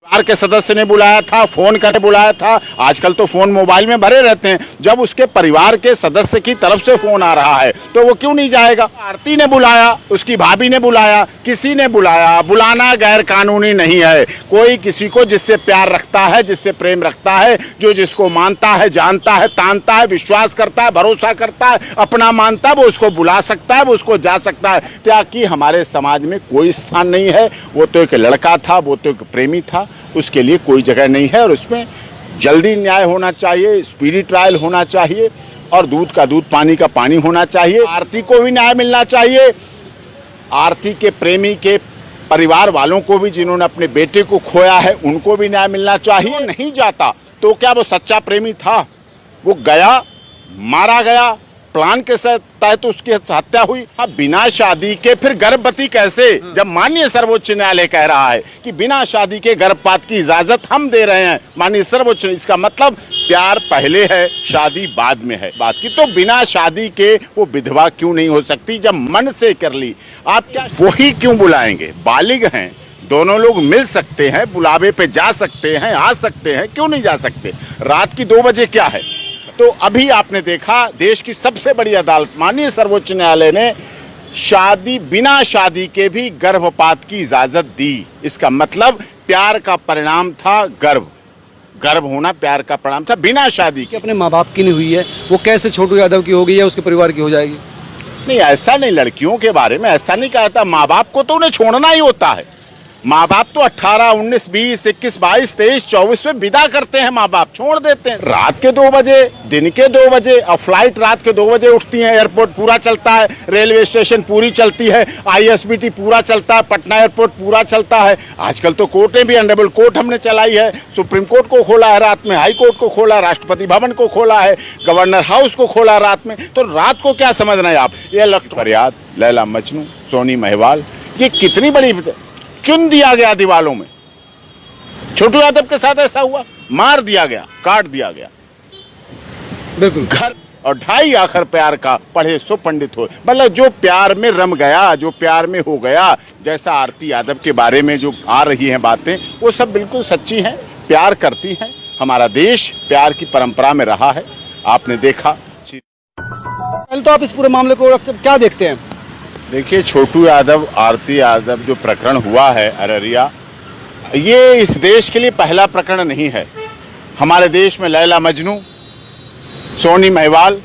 परिवार के सदस्य ने बुलाया था, फोन करके बुलाया था। आजकल तो फोन मोबाइल में भरे रहते हैं। जब उसके परिवार के सदस्य की तरफ से फोन आ रहा है तो वो क्यों नहीं जाएगा? आरती ने बुलाया, उसकी भाभी ने बुलाया, किसी ने बुलाया। बुलाना गैर कानूनी नहीं है। कोई किसी को जिससे प्यार रखता है, जिससे प्रेम रखता है, जो जिसको मानता है, जानता है, तानता है, विश्वास करता है, भरोसा करता है, अपना मानता है, वो उसको बुला सकता है, वो उसको जा सकता है। क्या कि हमारे समाज में कोई स्थान नहीं है। वो तो एक लड़का था, वो तो एक प्रेमी था, उसके लिए कोई जगह नहीं है। और उसमें जल्दी न्याय होना चाहिए, स्पीडी ट्रायल होना चाहिए और दूध का दूध, पानी का पानी होना चाहिए। आरती को भी न्याय मिलना चाहिए। आरती के प्रेमी के परिवार वालों को भी, जिन्होंने अपने बेटे को खोया है, उनको भी न्याय मिलना चाहिए। नहीं जाता तो क्या वो सच्चा प्रेमी था? वो गया, मारा गया, प्लान के तहत उसकी हत्या हुई। अब बिना शादी के फिर गर्भवती कैसे? जब माननीय सर्वोच्च न्यायालय कह रहा है कि बिना शादी के गर्भपात की इजाजत हम दे रहे हैं, माननीय सर्वोच्च, इसका मतलब प्यार पहले है, शादी बाद में है। बात की तो बिना शादी के वो विधवा क्यों नहीं हो सकती? जब मन से कर ली, आप क्या वही क्यों बुलाएंगे? बालिग हैं, दोनों लोग मिल सकते हैं, बुलावे पे जा सकते हैं, आ सकते हैं, क्यों नहीं जा सकते? रात की 2 बजे क्या है? तो अभी आपने देखा देश की सबसे बड़ी अदालत माननीय सर्वोच्च न्यायालय ने शादी, बिना शादी के भी गर्भपात की इजाजत दी। इसका मतलब प्यार का परिणाम था गर्भ होना, प्यार का परिणाम था, बिना शादी के। अपने माँ बाप की नहीं हुई है, वो कैसे छोटू यादव की हो गई या उसके परिवार की हो जाएगी? नहीं, ऐसा नहीं, लड़कियों के बारे में ऐसा नहीं कहा था। माँ बाप को तो उन्हें छोड़ना ही होता है। माँ बाप तो 18, 19, 20, 21, 22, 23, 24 में विदा करते हैं, माँ बाप छोड़ देते हैं। रात के 2 बजे, दिन के 2 बजे, और फ्लाइट रात के 2 बजे उठती है। एयरपोर्ट पूरा चलता है, रेलवे स्टेशन पूरी चलती है, ISBT पूरा चलता है, पटना एयरपोर्ट पूरा चलता है। आजकल तो कोर्टें भी, ऑनरेबल कोर्ट हमने चलाई है, सुप्रीम कोर्ट को खोला है रात में, हाई कोर्ट को खोला, राष्ट्रपति भवन को खोला है, गवर्नर हाउस को खोला रात में। तो रात को क्या समझना है आप? ये फरियाद, लैला मजनू, सोनी महिवाल, ये कितनी बड़ी चुन दिया गया दीवालों में। छोटू यादव के साथ ऐसा हुआ, मार दिया गया, काट दिया गया। बिल्कुल। घर और 2.5 आखर प्यार का पढ़े सो पंडित हो। मतलब जो प्यार में रम गया, जो प्यार में हो गया, जैसा आरती यादव के बारे में जो आ रही हैं बातें, वो सब बिल्कुल सच्ची हैं। प्यार करती हैं। हमारा देश प्यार की परंपरा में रहा है, आपने देखा। तो आप इस पूरे मामले को अक्सर क्या देखते हैं? देखिए, छोटू यादव, आरती यादव जो प्रकरण हुआ है अररिया, ये इस देश के लिए पहला प्रकरण नहीं है। हमारे देश में लैला मजनू, सोनी महिवाल,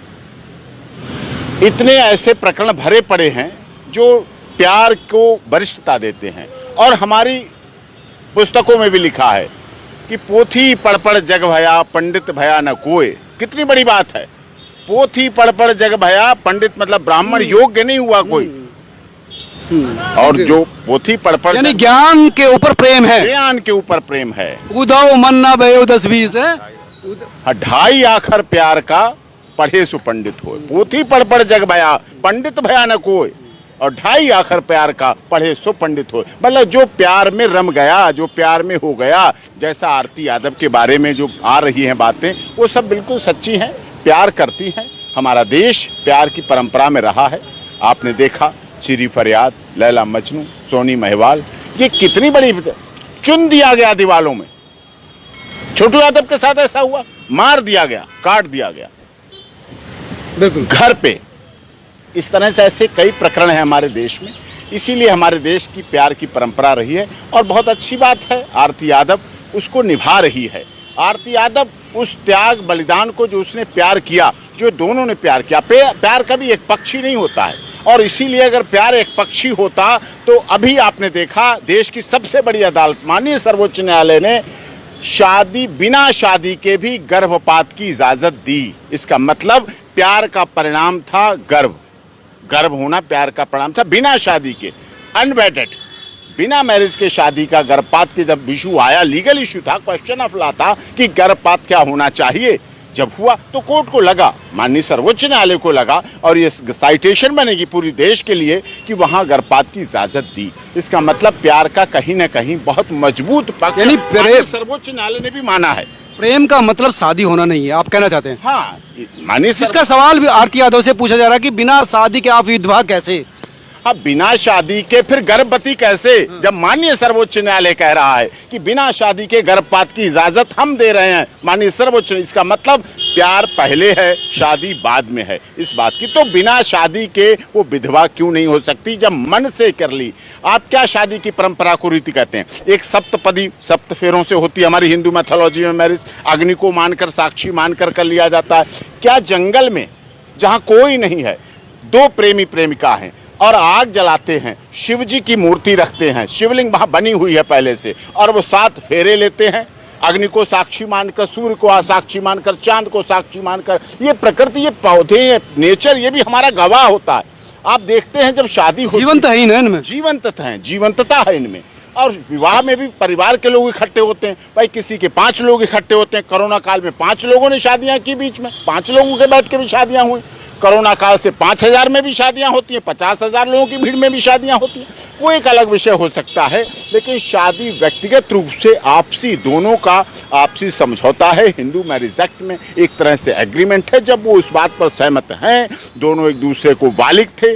इतने ऐसे प्रकरण भरे पड़े हैं जो प्यार को वरिष्ठता देते हैं। और हमारी पुस्तकों में भी लिखा है कि पोथी पढ़ पढ़ जग भया, पंडित भया न कोय। कितनी बड़ी बात है। पोथी पढ़ पढ़ जग भया, पंडित मतलब ब्राह्मण योग्य नहीं हुआ कोई। और जो पोथी पढ़ पढ़, यानी ज्ञान के ऊपर प्रेम है, ज्ञान के ऊपर प्रेम है। उदाओ मन ना भयो 10-20 है। 2.5 आखर प्यार का पढ़े सो पंडित हो। पोथी पढ़ पढ़ जग भया, पंडित भया न कोय। और 2.5 आखर प्यार का पढ़े सो पंडित हो। मतलब जो प्यार में रम गया, जो प्यार में हो गया, जैसा आरती यादव के बारे में जो आ रही हैं बातें, वो सब बिल्कुल सच्ची हैं। प्यार करती हैं। हमारा देश प्यार की परंपरा में रहा है, आपने देखा। चिरी फरियाद, लैला मजनू, सोनी महिवाल, ये कितनी बड़ी चुन दिया गया दीवालों में। छोटू यादव के साथ ऐसा हुआ, मार दिया गया, काट दिया गया। बिल्कुल। घर पे इस तरह से ऐसे कई प्रकरण हैं हमारे देश में। इसीलिए हमारे देश की प्यार की परंपरा रही है और बहुत अच्छी बात है आरती यादव उसको निभा रही है। आरती यादव उस त्याग बलिदान को, जो उसने प्यार किया, जो दोनों ने प्यार किया, प्यार कभी एक पक्षी नहीं होता है। और इसीलिए अगर प्यार एक पक्षी होता तो अभी आपने देखा देश की सबसे बड़ी अदालत माननीय सर्वोच्च न्यायालय ने शादी, बिना शादी के भी गर्भपात की इजाजत दी। इसका मतलब प्यार का परिणाम था गर्भ होना, प्यार का परिणाम था, बिना शादी के, अनवेटेड, बिना मैरिज के शादी का गर्भपात के जब इशू आया, लीगल इशू था, क्वेश्चन ऑफ लॉ था कि गर्भपात क्या होना चाहिए, जब हुआ तो कोर्ट को लगा, माननीय सर्वोच्च न्यायालय को लगा और ये साइटेशन बनेगी पूरी देश के लिए कि वहां गर्भपात की इजाजत दी। इसका मतलब प्यार का कहीं ना कहीं बहुत मजबूत पक्ष, यानी सर्वोच्च न्यायालय ने भी माना है। प्रेम का मतलब शादी होना नहीं है, आप कहना चाहते हैं? हाँ, माननीय इसका सवाल भी आरती यादव से पूछा जा रहा है कि बिना शादी के आप विधवा कैसे? अब बिना शादी के फिर गर्भवती कैसे, जब माननीय सर्वोच्च न्यायालय कह रहा है कि बिना शादी के गर्भपात की इजाजत हम दे रहे हैं, माननीय सर्वोच्च, इसका मतलब प्यार पहले है शादी बाद में है इस बात की। तो बिना शादी के वो विधवा क्यों नहीं हो सकती जब मन से कर ली। आप क्या शादी की परंपरा को रीति कहते हैं? एक सप्तपदी 7 फेरों से होती है हमारी हिंदू मैथोलॉजी में मैरिज, अग्नि को मानकर साक्षी मानकर कर लिया जाता है। क्या जंगल में जहां कोई नहीं है 2 प्रेमी प्रेमिका हैं और आग जलाते हैं, शिव जी की मूर्ति रखते हैं, शिवलिंग वहां बनी हुई है पहले से, और वो 7 फेरे लेते हैं, अग्नि को साक्षी मानकर, सूर्य को साक्षी मानकर, चांद को साक्षी मानकर, ये प्रकृति, ये पौधे, नेचर, ये भी हमारा गवाह होता है। आप देखते हैं जब शादी होती है, जीवंत है इनमें, जीवंतता है इनमें। और विवाह में भी परिवार के लोग इकट्ठे होते हैं, भाई किसी के 5 लोग इकट्ठे होते हैं। कोरोना काल में 5 लोगों ने शादियां की, बीच में 5 लोगों के बैठ के भी शादियां हुई। कोरोना काल से 5000 में भी शादियां होती हैं, 50,000 लोगों की भीड़ में भी शादियां होती हैं, वो एक अलग विषय हो सकता है। लेकिन शादी व्यक्तिगत रूप से आपसी, दोनों का आपसी समझौता है। हिंदू मैरिज एक्ट में एक तरह से एग्रीमेंट है, जब वो इस बात पर सहमत हैं, दोनों एक दूसरे को बालिग थे।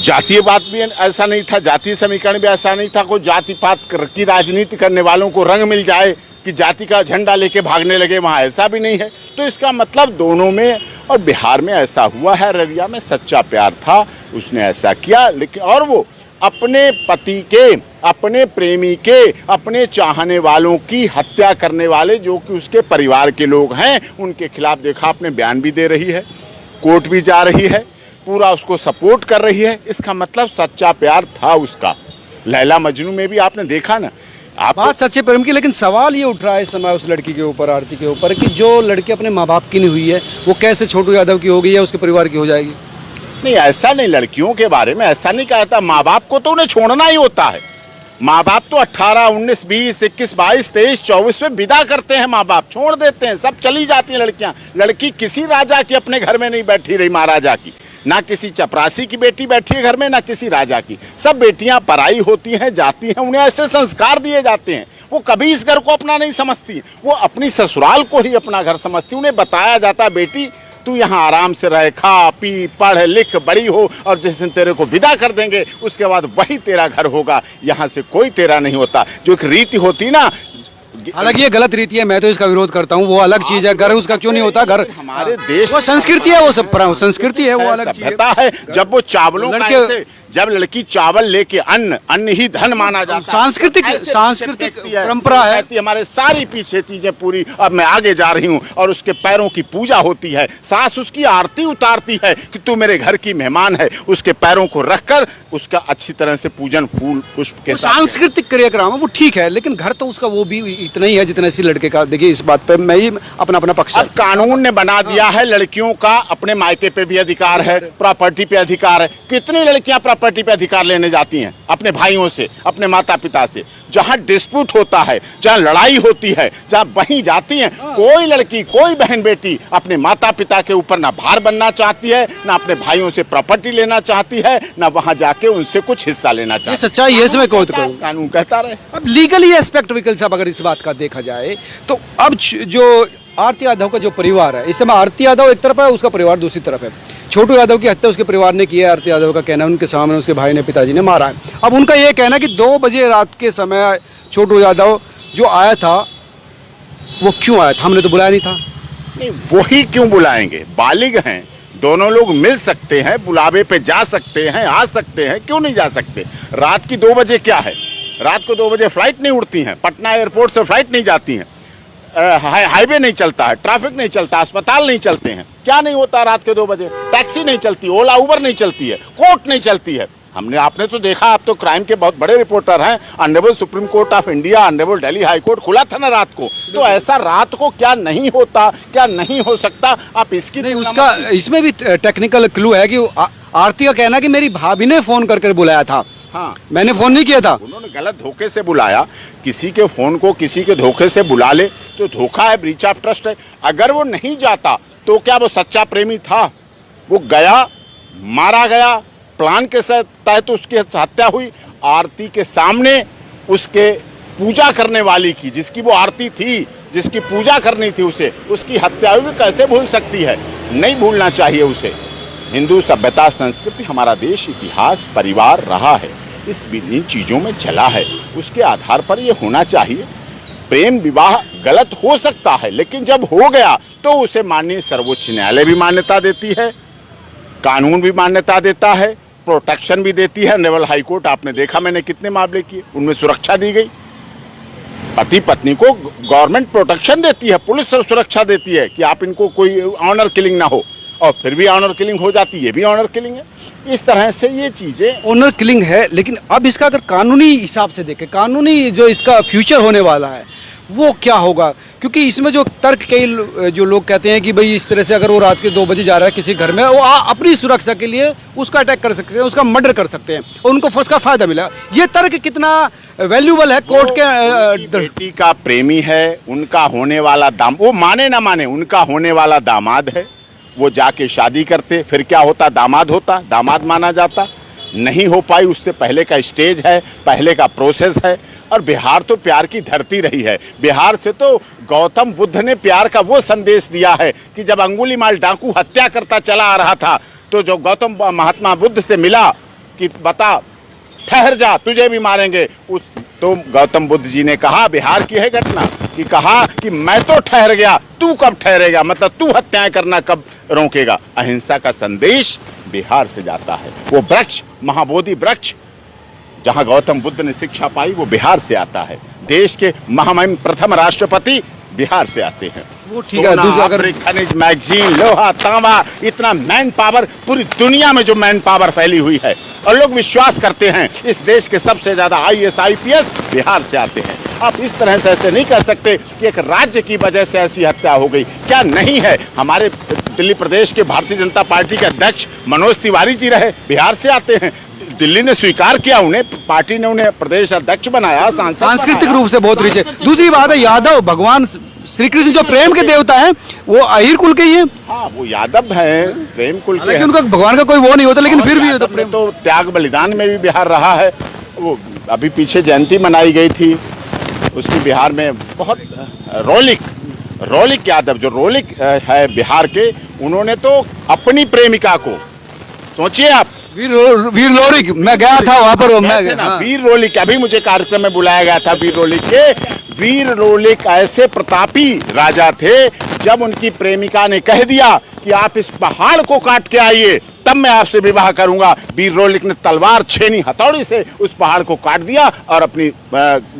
जातीय बात भी ऐसा नहीं था, जातीय समीकरण भी ऐसा नहीं था, कोई जाति पात की राजनीति करने वालों को रंग मिल जाए कि जाति का झंडा लेके भागने लगे, वहाँ ऐसा भी नहीं है। तो इसका मतलब दोनों में, और बिहार में ऐसा हुआ है, अररिया में सच्चा प्यार था, उसने ऐसा किया। लेकिन और वो अपने पति के, अपने प्रेमी के, अपने चाहने वालों की हत्या करने वाले जो कि उसके परिवार के लोग हैं, उनके खिलाफ देखा आपने बयान भी दे रही है, कोर्ट भी जा रही है, पूरा उसको सपोर्ट कर रही है। इसका मतलब सच्चा प्यार था उसका। लैला मजनू में भी आपने देखा ना, आप बात सच्चे प्रेम की, लेकिन सवाल ये उठ रहा है इस समय उस लड़की के ऊपर, आरती के ऊपर, कि जो लड़की अपने माँ बाप की नहीं हुई है वो कैसे छोटू यादव की हो गई है, उसके परिवार की हो जाएगी। नहीं, ऐसा नहीं, लड़कियों के बारे में ऐसा नहीं कहा था। माँ बाप को तो उन्हें छोड़ना ही होता है। माँ बाप तो 18, 19, 20, 21, 22, 23, 24 में विदा करते हैं, माँ बाप छोड़ देते हैं, सब चली जाती हैं लड़कियां। लड़की किसी राजा की अपने घर में नहीं बैठी रही, महाराजा की, ना किसी चपरासी की बेटी बैठी है घर में, ना किसी राजा की। सब बेटियां पराई होती हैं, जाती हैं, उन्हें ऐसे संस्कार दिए जाते हैं। वो कभी इस घर को अपना नहीं समझती, वो अपनी ससुराल को ही अपना घर समझती। उन्हें बताया जाता है, बेटी तू यहाँ आराम से रहे, खा पी पढ़ लिख बड़ी हो, और जिस दिन तेरे को विदा कर देंगे उसके बाद वही तेरा घर होगा, यहाँ से कोई तेरा नहीं होता। जो एक रीति होती ना, हालांकि ये गलत रीति है, मैं तो इसका विरोध करता हूँ, वो अलग चीज है। घर उसका क्यों नहीं होता? घर हमारे देश, वो संस्कृति है, वो सब संस्कृति है, वो अलग चीज है। जब वो चावलों का, जब लड़की चावल लेके, अन्न ही धन माना जाता है, सांस्कृतिक परंपरा है हमारे। सारी पीछे चीजें पूरी, अब मैं आगे जा रही हूँ, और उसके पैरों की पूजा होती है। सास उसकी आरती उतारती है कि तू मेरे घर की मेहमान है, उसके पैरों को रखकर उसका अच्छी तरह से पूजन फूल पुष्प के साथ। सांस्कृतिक क्रियाक्रम है वो, ठीक है, लेकिन घर तो उसका वो भी इतना ही है जितना इसी लड़के का। देखिए इस बात पे मैं ही अपना पक्ष, अब कानून ने बना दिया है लड़कियों का अपने मायके पे भी अधिकार है, प्रॉपर्टी पे अधिकार है। कितनी लड़कियां प्रॉपर्टी पे अधिकार लेने जाती हैं अपने भाइयों से, अपने माता पिता से। जहां डिस्प्यूट होता है, जहां लड़ाई होती है, जहां वहीं जाती हैं। कोई लड़की, कोई बहन बेटी अपने माता पिता के ऊपर ना भार बनना चाहती है, ना अपने भाइयों से प्रॉपर्टी लेना चाहती है, ना वहां जाके उनसे कुछ हिस्सा लेना चाहती है। सच्चाई है, इसमें कानून कहता रहे। अब लीगली एस्पेक्ट विकल साहब अगर इस बात का देखा जाए तो अब जो आरती यादव का जो परिवार है, इस समय आरती यादव एक तरफ है, उसका परिवार दूसरी तरफ है। छोटू यादव की हत्या उसके परिवार ने की है, आरती यादव का कहना है उनके सामने उसके भाई ने, पिताजी ने मारा है। अब उनका ये कहना है कि 2 बजे रात के समय छोटू यादव जो आया था वो क्यों आया था, हमने तो बुलाया नहीं था। नहीं, वही क्यों बुलाएंगे, बालिग हैं, दोनों लोग मिल सकते हैं, बुलावे पे जा सकते हैं, आ सकते हैं, क्यों नहीं जा सकते। रात की 2 बजे क्या है, रात को 2 बजे फ्लाइट नहीं उड़ती हैं, पटना एयरपोर्ट से फ्लाइट नहीं जाती हैं, हाईवे नहीं चलता है, ट्रैफिक नहीं चलता, अस्पताल नहीं चलते हैं। क्या नहीं होता रात के 2 बजे? टैक्सी नहीं चलती, ओला उबर नहीं चलती है, कोर्ट नहीं चलती है। आपने तो देखा, आप तो क्राइम के बहुत बड़े रिपोर्टर हैं। Honourable supreme court of India, honourable Delhi high court खुला था ना रात को। तो ऐसा रात को क्या नहीं होता, क्या नहीं हो सकता? आप इसकी नहीं, उसका इसमें भी टेक्निकल क्लू है कि आरती का कहना कि मेरी भाभी ने फोन करके बुलाया था। हाँ, मैंने फोन नहीं किया था, उन्होंने गलत धोखे से बुलाया। किसी के फोन को किसी के धोखे से बुला ले तो धोखा है, ब्रीच ऑफ ट्रस्ट है। अगर वो नहीं जाता तो क्या वो सच्चा प्रेमी था? वो गया, मारा गया, प्लान के तहत उसकी हत्या हुई। आरती के सामने उसके पूजा करने वाली की, जिसकी वो आरती थी, जिसकी पूजा करनी थी उसे, उसकी हत्या हुई, कैसे भूल सकती है? नहीं भूलना चाहिए उसे। हिंदू सभ्यता संस्कृति, हमारा देश, इतिहास, परिवार रहा है, इन चीज़ों में चला है, उसके आधार पर ये होना चाहिए। प्रेम विवाह गलत हो सकता है, लेकिन जब हो गया तो उसे माननीय सर्वोच्च न्यायालय भी मान्यता देती है, कानून भी मान्यता देता है, प्रोटेक्शन भी देती है। नेवल हाई कोर्ट आपने देखा, मैंने कितने मामले किए, उनमें सुरक्षा दी गई। पति पत्नी को गवर्नमेंट प्रोटेक्शन देती है, पुलिस सुरक्षा देती है कि आप इनको कोई ऑनर किलिंग ना हो, और फिर भी ऑनर किलिंग हो जाती है, ये भी ऑनर किलिंग है। इस तरह से ये चीज़ें ऑनर किलिंग है, लेकिन अब इसका अगर कानूनी हिसाब से देखें, कानूनी जो इसका फ्यूचर होने वाला है वो क्या होगा? क्योंकि इसमें जो तर्क कई जो लोग कहते हैं कि भाई इस तरह से अगर वो रात के 2 बजे जा रहा है किसी घर में, वो अपनी सुरक्षा के लिए उसका अटैक कर सकते हैं, उसका मर्डर कर सकते हैं और उनको उसका फायदा मिला। ये तर्क कितना वैल्यूबल है कोर्ट के? बेटी का प्रेमी है, उनका होने वाला वो माने ना माने, उनका होने वाला दामाद है, वो जाके शादी करते, फिर क्या होता? दामाद होता, दामाद माना जाता। नहीं हो पाई, उससे पहले का स्टेज है, पहले का प्रोसेस है। और बिहार तो प्यार की धरती रही है। बिहार से तो गौतम बुद्ध ने प्यार का वो संदेश दिया है कि जब अंगुलीमाल डाकू हत्या करता चला आ रहा था, तो जो गौतम महात्मा बुद्ध से मिला कि बता, ठहर जा, तुझे भी मारेंगे, तो गौतम बुद्ध जी ने कहा, बिहार की है घटना, कि कहा कि मैं तो ठहर गया, तू कब ठहरेगा? मतलब तू हत्याएं करना कब रोकेगा? अहिंसा का संदेश बिहार से जाता है। वो वृक्ष, महाबोधि वृक्ष, जहां गौतम बुद्ध ने शिक्षा पाई, वो बिहार से आता है। देश के महामहिम प्रथम राष्ट्रपति बिहार से आते हैं। वो ठीक है। दूसरा अगर खनिज, मैगजीन, लोहा, तांबा, इतना मैन पावर, पूरी दुनिया में जो मैन पावर फैली हुई है, और लोग विश्वास करते हैं इस देश के सबसे ज्यादा IAS IPS बिहार से आते हैं। आप इस तरह से ऐसे नहीं कह सकते कि एक राज्य की वजह से ऐसी हत्या हो गई। क्या नहीं है? हमारे दिल्ली प्रदेश के भारतीय जनता पार्टी के अध्यक्ष मनोज तिवारी जी रहे, बिहार से आते हैं। दिल्ली ने स्वीकार किया उन्हें, पार्टी ने उन्हें प्रदेश अध्यक्ष बनाया, सांस्कृतिक रूप से बहुत रिच है। दूसरी बात है, यादव भगवान श्री कृष्ण जो प्रेम के देवता हैं, वो अहिर कुल के ही हैं। हाँ, वो यादव हैं, प्रेम कुल के हैं। उनका भगवान का कोई वो नहीं होता, लेकिन फिर भी प्रेम तो त्याग बलिदान में भी बिहार रहा है। वो अभी पीछे जयंती मनाई गई थी, उसकी बिहार में बहुत रोलिक यादव, जो रोलिक है बिहार के, उन्होंने तो अपनी प्रेमिका को, सोचिए आप, वीर रोलिक, मैं गया था वहां पर, वीर रोलिक, अभी मुझे कार्यक्रम में बुलाया गया था वीर रोलिक के। वीर रोलिक ऐसे प्रतापी राजा थे, जब उनकी प्रेमिका ने कह दिया कि आप इस पहाड़ को काट के आइए, तब मैं आपसे विवाह करूंगा, वीर रोलिक ने तलवार, छेनी, हथौड़ी से उस पहाड़ को काट दिया और अपनी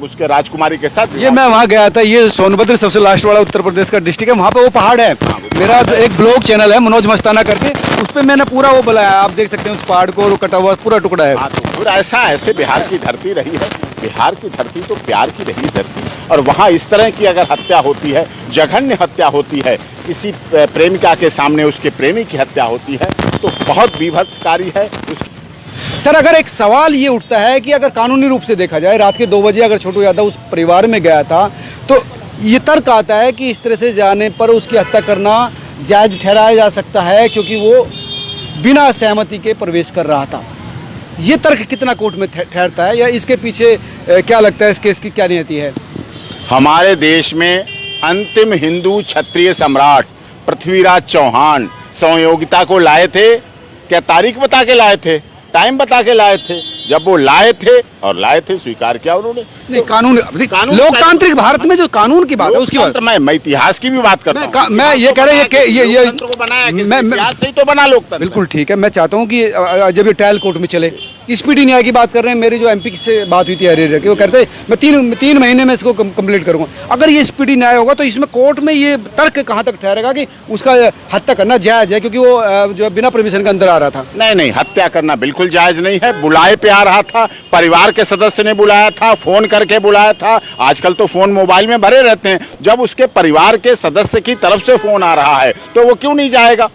उसके राजकुमारी के साथ। ये मैं वहाँ गया था, ये सोनभद्र सबसे लास्ट वाला उत्तर प्रदेश का डिस्ट्रिक्ट है, वहाँ पे वो पहाड़ है। मेरा एक ब्लॉग चैनल है मनोज मस्ताना करके, उस पर मैंने पूरा वो बुलाया, आप देख सकते हैं उस पहाड़ को, कटा हुआ पूरा टुकड़ा है। तो पूरा ऐसे बिहार की धरती रही है। बिहार की धरती तो प्यार की रही धरती, और वहाँ इस तरह की अगर हत्या होती है, जघन्य हत्या होती है, किसी प्रेमिका के सामने उसके प्रेमी की हत्या होती है, तो बहुत विभत्सकारी है। सर, अगर एक सवाल ये उठता है कि अगर कानूनी रूप से देखा जाए, रात के 2 बजे अगर छोटू यादव उस परिवार में गया था, तो ये तर्क आता है कि इस तरह से जाने पर उसकी हत्या करना जायज ठहराया जा सकता है, क्योंकि वो बिना सहमति के प्रवेश कर रहा था। ये तर्क कितना कोर्ट में ठहरता है, या इसके पीछे क्या लगता है, इस केस की क्या नियति है? हमारे देश में अंतिम हिंदू क्षत्रिय सम्राट पृथ्वीराज चौहान संयोगिता को लाए थे। क्या तारीख बता के लाए थे, टाइम बता के लाए थे? जब वो लाए थे स्वीकार किया उन्होंने। नहीं, कानून लोकतांत्रिक भारत में जो कानून की बात है उसकी बात, मैं इतिहास की भी बात करता हूं। मैं ये कह रहा हूं कि ये इतिहास से ही तो बना लोकतंत्र। बिल्कुल ठीक है। मैं चाहता हूं कि जब ये ट्रायल कोर्ट में चले, स्पीडी न्याय की बात कर रहे हैं। मेरी जो MP से बात हुई थी हरियर की, वो कहते हैं मैं 3 महीने में इसको कंप्लीट करूंगा। अगर ये स्पीडी न्याय होगा तो इसमें कोर्ट में ये तर्क कहां तक ठहरेगा कि उसका हत्या करना जायज है, क्योंकि वो जो बिना परमिशन के अंदर आ रहा था। नहीं, हत्या करना बिल्कुल जायज नहीं है। बुलाए पे आ रहा था, परिवार के सदस्य ने बुलाया था, फोन करके बुलाया था। आजकल तो फोन मोबाइल में भरे रहते हैं। जब उसके परिवार के सदस्य की तरफ से फोन आ रहा है, तो वो क्यों नहीं जाएगा?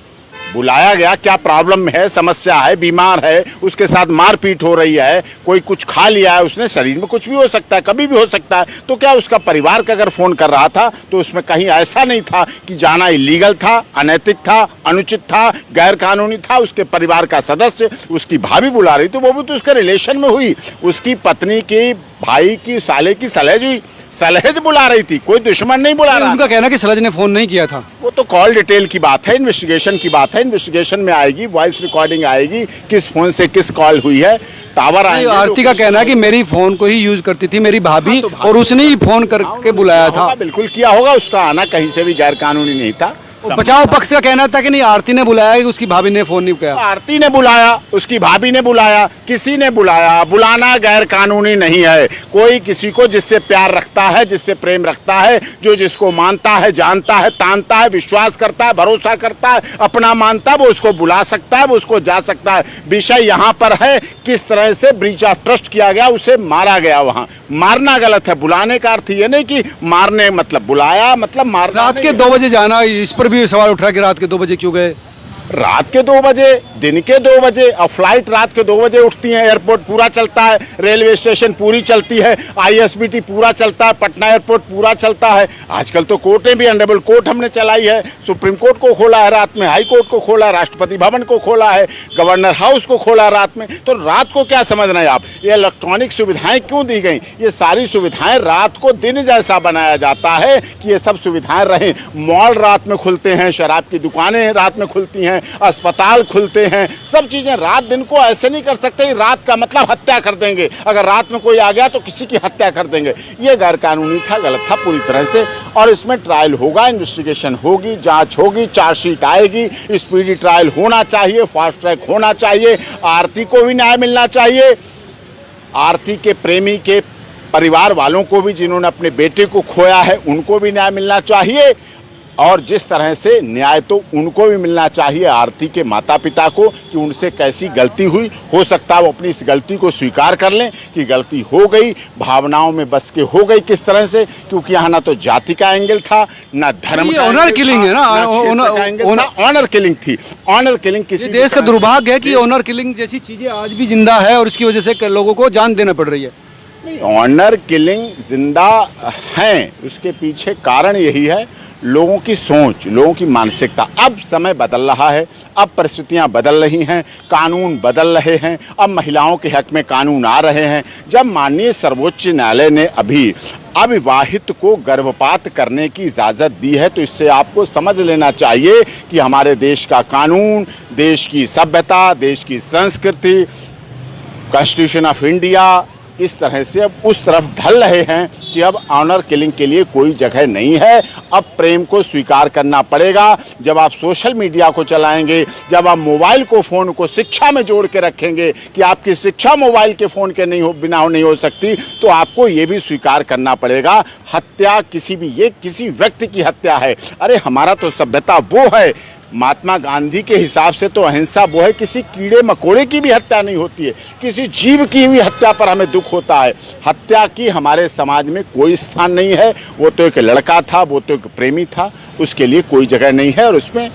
बुलाया गया, क्या प्रॉब्लम है, समस्या है, बीमार है, उसके साथ मारपीट हो रही है, कोई कुछ खा लिया है उसने, शरीर में कुछ भी हो सकता है, कभी भी हो सकता है। तो क्या उसका परिवार का अगर फोन कर रहा था, तो उसमें कहीं ऐसा नहीं था कि जाना इलीगल था, अनैतिक था, अनुचित था, गैर कानूनी था? उसके परिवार का सदस्य, उसकी भाभी बुला रही, तो वो भी तो उसके रिलेशन में हुई। उसकी पत्नी की भाई की साले की सलेज हुई, सलहेज बुला रही थी, कोई दुश्मन नहीं बुला रहा। उनका कहना है कि सलज ने फोन नहीं किया था। वो तो कॉल डिटेल की बात है, इन्वेस्टिगेशन की बात है। इन्वेस्टिगेशन में आएगी, वॉइस रिकॉर्डिंग आएगी, किस फोन से किस कॉल हुई है, टावर आएंगे। आरती का कहना है कि मेरी फोन को ही यूज करती थी मेरी भाभी, और उसने ही फोन करके बुलाया था। बिल्कुल किया होगा, उसका आना कहीं से भी गैर कानूनी नहीं था। बचाव पक्ष का कहना था कि नहीं, आरती ने बुलाया, कि उसकी भाभी ने फोन नहीं किया। आरती ने बुलाया, उसकी भाभी ने बुलाया, किसी ने बुलाया। बुलाना गैर कानूनी नहीं है। कोई किसी को जिससे प्यार रखता है, जिससे प्रेम रखता है, जो जिसको मानता है, जानता है, तानता है, विश्वास करता है, भरोसा करता है, अपना मानता है, वो उसको बुला सकता है, वो उसको जा सकता है। विषय यहाँ पर है किस तरह से ब्रीच ऑफ ट्रस्ट किया गया, उसे मारा गया। वहाँ मारना गलत है, बुलाने का अर्थ ये नहीं कि मारने मतलब बुलाया मतलब मारना। रात के 2 बजे जाना, इस पर भी सवाल उठ रहा है कि रात के 2 बजे क्यों गए। रात के 2 बजे, दिन के 2 बजे, और फ्लाइट रात के 2 बजे उठती है। एयरपोर्ट पूरा चलता है, रेलवे स्टेशन पूरी चलती है, ISBT पूरा चलता है, पटना एयरपोर्ट पूरा चलता है। आजकल तो कोर्टें भी, ऑनरेबल कोर्ट हमने चलाई है, सुप्रीम कोर्ट को खोला है रात में, हाई कोर्ट को खोला है, राष्ट्रपति भवन को खोला है, गवर्नर हाउस को खोला रात में। तो रात को क्या समझना है आप, ये इलेक्ट्रॉनिक सुविधाएं क्यों दी गई? ये सारी सुविधाएं रात को दिन जैसा बनाया जाता है कि ये सब सुविधाएं रहें। मॉल रात में खुलते हैं, शराब की दुकानें रात में खुलती हैं, अस्पताल खुलते हैं, सब चीजें रात दिन को ऐसे नहीं कर सकते। रात का मतलब हत्या कर देंगे, अगर रात में कोई आ गया तो किसी की हत्या कर देंगे। ये गैर कानूनी था, गलत था पूरी तरह से। और इसमें ट्रायल होगा, इन्वेस्टिगेशन होगी, जांच होगी, चार्जशीट आएगी, स्पीडी ट्रायल होना चाहिए, फास्ट ट्रैक होना चाहिए। आरती को भी न्याय मिलना चाहिए, आरती के प्रेमी के परिवार वालों को भी, जिन्होंने अपने बेटे को खोया है, उनको भी न्याय मिलना चाहिए। और जिस तरह से न्याय तो उनको भी मिलना चाहिए, आरती के माता पिता को, कि उनसे कैसी गलती हुई। हो सकता है वो अपनी इस गलती को स्वीकार कर लें कि गलती हो गई, भावनाओं में बस के हो गई। किस तरह से, क्योंकि यहाँ ना तो जाति का एंगल था, ना धर्म का, ऑनर किलिंग है ना, ऑनर किलिंग थी। ऑनर किलिंग किसी देश का दुर्भाग्य है कि ऑनर किलिंग जैसी चीजें आज भी जिंदा है, और उसकी वजह से लोगों को जान देना पड़ रही है। ऑनर किलिंग जिंदा है, उसके पीछे कारण यही है, लोगों की सोच, लोगों की मानसिकता। अब समय बदल रहा है, अब परिस्थितियां बदल रही हैं, कानून बदल रहे हैं, अब महिलाओं के हक में कानून आ रहे हैं। जब माननीय सर्वोच्च न्यायालय ने अभी अविवाहित को गर्भपात करने की इजाज़त दी है, तो इससे आपको समझ लेना चाहिए कि हमारे देश का कानून, देश की सभ्यता, देश की संस्कृति, कॉन्स्टिट्यूशन ऑफ इंडिया इस तरह से अब उस तरफ ढल रहे हैं कि अब ऑनर किलिंग के लिए कोई जगह नहीं है। अब प्रेम को स्वीकार करना पड़ेगा। जब आप सोशल मीडिया को चलाएंगे, जब आप मोबाइल को, फ़ोन को शिक्षा में जोड़ के रखेंगे कि आपकी शिक्षा मोबाइल के फ़ोन के बिना नहीं हो सकती, तो आपको ये भी स्वीकार करना पड़ेगा, हत्या किसी व्यक्ति की हत्या है। अरे हमारा तो सभ्यता वो है, महात्मा गांधी के हिसाब से तो अहिंसा वो है, किसी कीड़े मकोड़े की भी हत्या नहीं होती है, किसी जीव की भी हत्या पर हमें दुख होता है। हत्या की हमारे समाज में कोई स्थान नहीं है। वो तो एक लड़का था, वो तो एक प्रेमी था, उसके लिए कोई जगह नहीं है। और उसमें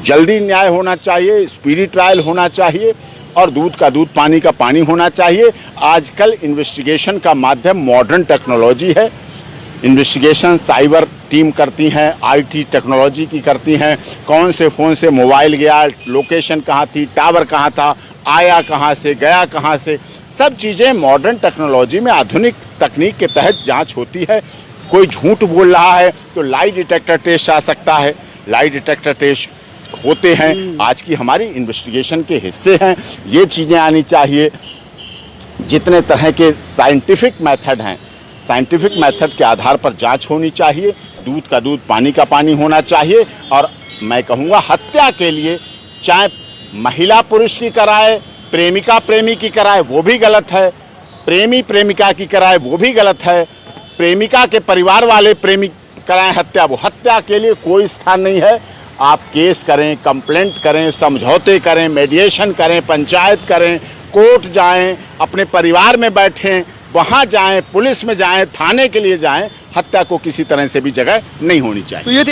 जल्दी न्याय होना चाहिए, स्पीडी ट्रायल होना चाहिए, और दूध का दूध, पानी का पानी होना चाहिए। आजकल इन्वेस्टिगेशन का माध्यम मॉडर्न टेक्नोलॉजी है। इन्वेस्टिगेशन साइबर टीम करती हैं, IT टेक्नोलॉजी की करती हैं। कौन से फ़ोन से मोबाइल गया, लोकेशन कहाँ थी, टावर कहाँ था, आया कहाँ से, गया कहाँ से, सब चीज़ें मॉडर्न टेक्नोलॉजी में, आधुनिक तकनीक के तहत जांच होती है। कोई झूठ बोल रहा है तो लाई डिटेक्टर टेस्ट आ सकता है, लाई डिटेक्टर टेस्ट होते हैं, आज की हमारी इन्वेस्टिगेशन के हिस्से हैं। ये चीज़ें आनी चाहिए। जितने तरह के साइंटिफिक मेथड हैं, साइंटिफिक मेथड के आधार पर जांच होनी चाहिए। दूध का दूध, पानी का पानी होना चाहिए। और मैं कहूँगा हत्या के लिए चाहे महिला पुरुष की कराए, प्रेमिका प्रेमी की कराए, वो भी गलत है, प्रेमी प्रेमिका की कराए, वो भी गलत है, प्रेमिका के परिवार वाले प्रेमी कराएं हत्या, वो हत्या के लिए कोई स्थान नहीं है। आप केस करें, कंप्लेंट करें, समझौते करें, मेडिएशन करें, पंचायत करें, कोर्ट जाएं, अपने परिवार में बैठें, वहाँ जाएं, पुलिस में जाएं, थाने के लिए जाएं। हत्या को किसी तरह से भी जगह नहीं होनी चाहिए। तो ये